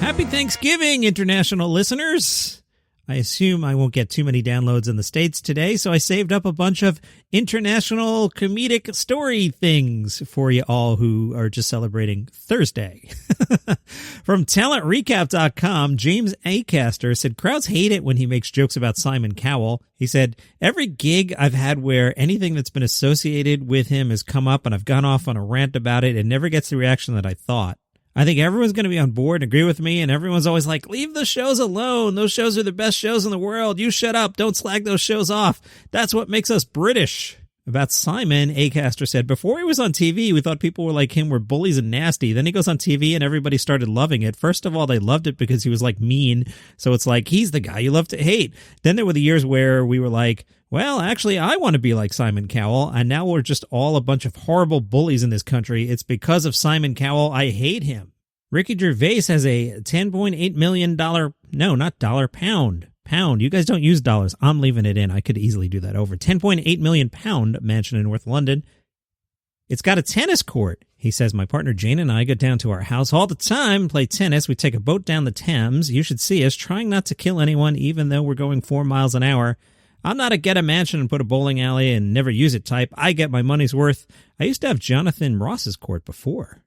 Happy Thanksgiving, international listeners. I assume I won't get too many downloads in the States today, so I saved up a bunch of international comedic story things for you all who are just celebrating Thursday. From TalentRecap.com, James Acaster said crowds hate it when he makes jokes about Simon Cowell. He said, every gig I've had where anything that's been associated with him has come up and I've gone off on a rant about it, it never gets the reaction that I thought. I think everyone's going to be on board and agree with me, and everyone's always like, leave the shows alone. Those shows are the best shows in the world. You shut up. Don't slag those shows off. That's what makes us British. About Simon, Acaster said, before he was on TV, we thought people were like him were bullies and nasty. Then he goes on TV and everybody started loving it. First of all, they loved it because he was like mean. So it's like, he's the guy you love to hate. Then there were the years where we were like, well, actually, I want to be like Simon Cowell. And now we're just all a bunch of horrible bullies in this country. It's because of Simon Cowell. I hate him. Rickey Gervais has a $10.8 million, no, not dollar, pound. You guys don't use dollars. I'm leaving it in. I could easily do that over. 10.8 million pound mansion in North London. It's got a tennis court. He says, my partner Jane and I go down to our house all the time and play tennis. We take a boat down the Thames. You should see us trying not to kill anyone, even though we're going 4 miles an hour. I'm not a get a mansion and put a bowling alley and never use it type. I get my money's worth. I used to have Jonathan Ross's court before.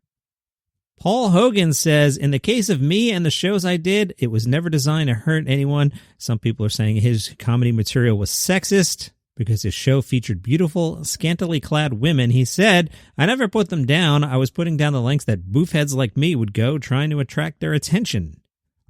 Paul Hogan says, in the case of me and the shows I did, it was never designed to hurt anyone. Some people are saying his comedy material was sexist because his show featured beautiful, scantily clad women. He said, I never put them down. I was putting down the lengths that boofheads like me would go trying to attract their attention.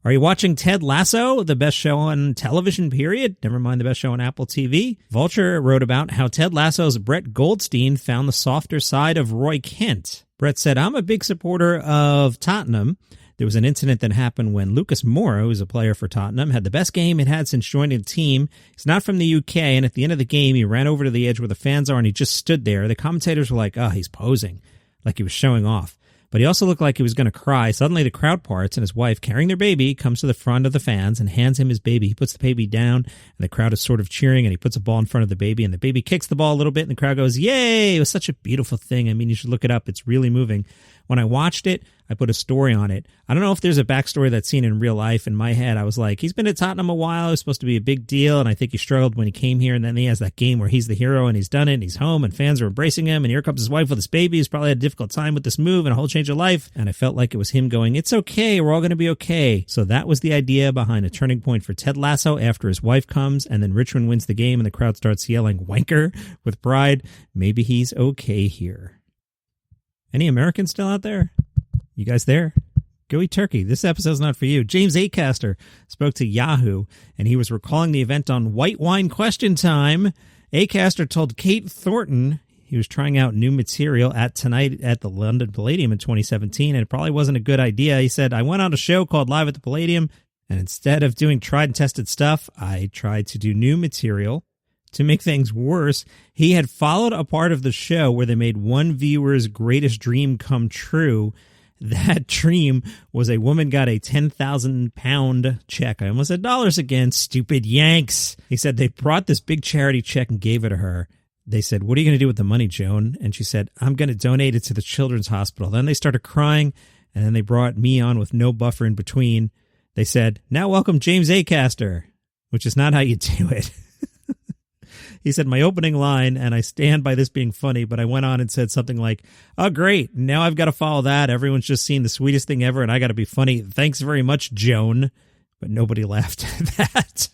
Are you watching Ted Lasso, the best show on television, period? Never mind the best show on Apple TV. Vulture wrote about how Ted Lasso's Brett Goldstein found the softer side of Roy Kent. Brett said, I'm a big supporter of Tottenham. There was an incident that happened when Lucas Moura, who's a player for Tottenham, had the best game it had since joining the team. He's not from the UK, and at the end of the game, he ran over to the edge where the fans are, and he just stood there. The commentators were like, oh, he's posing, like he was showing off. But he also looked like he was going to cry. Suddenly the crowd parts and his wife, carrying their baby, comes to the front of the fans and hands him his baby. He puts the baby down and the crowd is sort of cheering and he puts a ball in front of the baby and the baby kicks the ball a little bit and the crowd goes, yay! It was such a beautiful thing. I mean, you should look it up. It's really moving. When I watched it, I put a story on it. I don't know if there's a backstory that's seen in real life. In my head, I was like, he's been at Tottenham a while. It was supposed to be a big deal, and I think he struggled when he came here, and then he has that game where he's the hero, and he's done it, and he's home, and fans are embracing him, and here comes his wife with his baby. He's probably had a difficult time with this move and a whole change of life, and I felt like it was him going, it's okay, we're all going to be okay. So that was the idea behind a turning point for Ted Lasso after his wife comes, and then Richmond wins the game, and the crowd starts yelling, wanker, with pride. Maybe he's okay here. Any Americans still out there? You guys there? Go eat turkey. This episode's not for you. James Acaster spoke to Yahoo, and he was recalling the event on White Wine Question Time. Acaster told Kate Thornton he was trying out new material at Tonight at the London Palladium in 2017, and it probably wasn't a good idea. He said, I went on a show called Live at the Palladium, and instead of doing tried and tested stuff, I tried to do new material. To make things worse, he had followed a part of the show where they made one viewer's greatest dream come true. That dream was a woman got a 10,000 pound check. I almost said dollars again. Stupid Yanks. He said they brought this big charity check and gave it to her. They said, what are you going to do with the money, Joan? And she said, I'm going to donate it to the Children's Hospital. Then they started crying, and then they brought me on with no buffer in between. They said, now welcome James Acaster, which is not how you do it. He said, my opening line, and I stand by this being funny, but I went on and said something like, oh, great, now I've got to follow that. Everyone's just seen the sweetest thing ever, and I got to be funny. Thanks very much, Joan. But nobody laughed at that.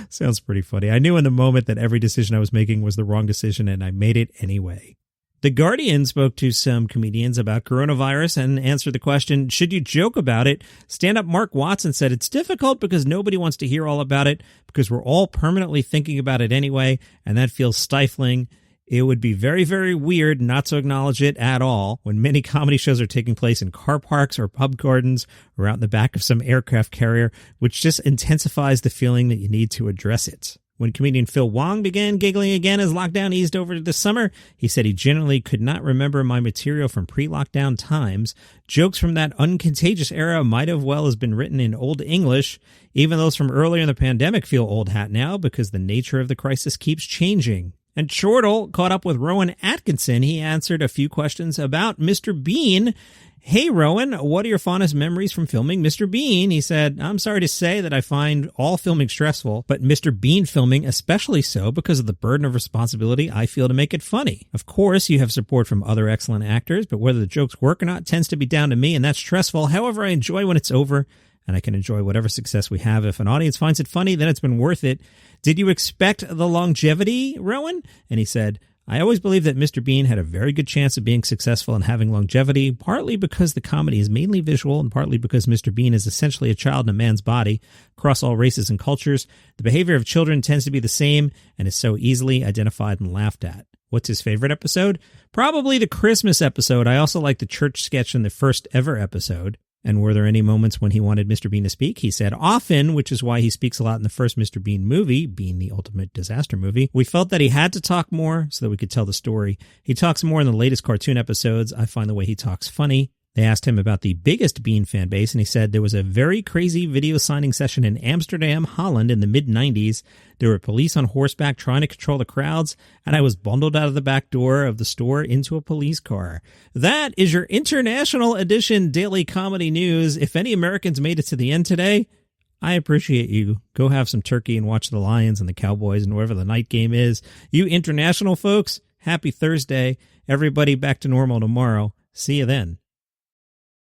Sounds pretty funny. I knew in the moment that every decision I was making was the wrong decision, and I made it anyway. The Guardian spoke to some comedians about coronavirus and answered the question, should you joke about it? Stand-up Mark Watson said it's difficult because nobody wants to hear all about it because we're all permanently thinking about it anyway, and that feels stifling. It would be very, very weird not to acknowledge it at all when many comedy shows are taking place in car parks or pub gardens or out in the back of some aircraft carrier, which just intensifies the feeling that you need to address it. When comedian Phil Wong began giggling again as lockdown eased over this summer, he said he generally could not remember my material from pre-lockdown times. Jokes from that uncontagious era might have well has been written in Old English. Even those from earlier in the pandemic feel old hat now because the nature of the crisis keeps changing. And Chortle caught up with Rowan Atkinson. He answered a few questions about Mr. Bean. Hey, Rowan, what are your fondest memories from filming Mr. Bean? He said, I'm sorry to say that I find all filming stressful, but Mr. Bean filming especially so because of the burden of responsibility I feel to make it funny. Of course, you have support from other excellent actors, but whether the jokes work or not tends to be down to me, and that's stressful. However, I enjoy when it's over, and I can enjoy whatever success we have. If an audience finds it funny, then it's been worth it. Did you expect the longevity, Rowan? And he said, I always believed that Mr. Bean had a very good chance of being successful and having longevity, partly because the comedy is mainly visual and partly because Mr. Bean is essentially a child in a man's body across all races and cultures. The behavior of children tends to be the same and is so easily identified and laughed at. What's his favorite episode? Probably the Christmas episode. I also like the church sketch in the first ever episode. And were there any moments when he wanted Mr. Bean to speak? He said often, which is why he speaks a lot in the first Mr. Bean movie, Bean the Ultimate Disaster Movie. We felt that he had to talk more so that we could tell the story. He talks more in the latest cartoon episodes. I find the way he talks funny. They asked him about the biggest Bean fan base, and he said there was a very crazy video signing session in Amsterdam, Holland in the mid-90s. There were police on horseback trying to control the crowds, and I was bundled out of the back door of the store into a police car. That is your International Edition Daily Comedy News. If any Americans made it to the end today, I appreciate you. Go have some turkey and watch the Lions and the Cowboys and whatever the night game is. You international folks, happy Thursday. Everybody back to normal tomorrow. See you then.